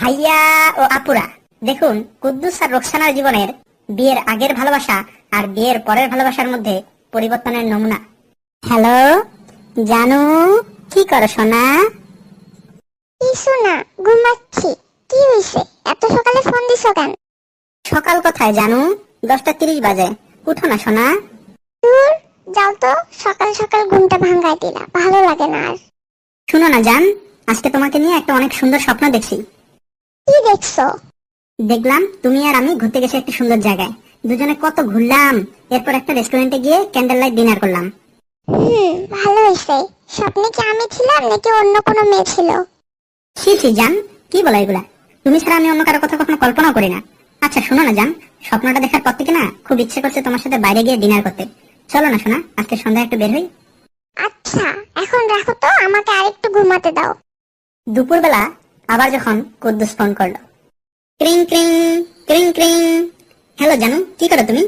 ভাইয়া ও আপুরা, দেখুন কুদ্দুস আর রোকসানার জীবনের বিয়ের আগের ভালোবাসা আর বিয়ের পরের ভালোবাসার মধ্যে পরিবর্তনের নমুনা। হ্যালো জানু, কি করো সোনা? কিছু না, ঘুমাচ্ছি। কি হইছে, এত সকালে ফোন দিছো কেন? সকাল কোথায় জানু, 10টা 30 বাজে। উঠো না সোনা। দূর, যাও তো, সকাল সকাল ঘুমটা ভাঙাই দিলা, ভালো লাগে না আর। শুনো না জান, আজকে তোমাকে নিয়ে একটা অনেক সুন্দর স্বপ্ন দেখছি। কি দেখছো? দেখলাম তুমি আর আমি ঘুরতে গেছি একটা সুন্দর জায়গায়। দুজনে কত ঘুরলাম, এরপর একটা রেস্টুরেন্টে গিয়ে ক্যান্ডেল লাইট ডিনার করলাম। ভালো হয়েছে। স্বপ্নে কি আমি ছিলাম নাকি অন্য কোনো মেয়ে ছিল? ছি ছি জান, কি বলো এগুলা? তুমি ছাড়া আমি অন্য কারো কথা কখনো কল্পনাও করি না। আচ্ছা শোনো না জান, স্বপ্নটা দেখার পর থেকে না খুব ইচ্ছে করছে তোমার সাথে বাইরে গিয়ে ডিনার করতে। চলো না শোনা, আজকে সন্ধ্যায় একটু বের হই। আচ্ছা, এখন রাখো তো, আমাকে আরেকটু ঘুমাতে দাও। দুপুরবেলা আবার যখন কুদ্দুস ফোন করলো, ক্রিং ক্রিং ক্রিং ক্রিং। হ্যালো জানু, কি করো তুমি?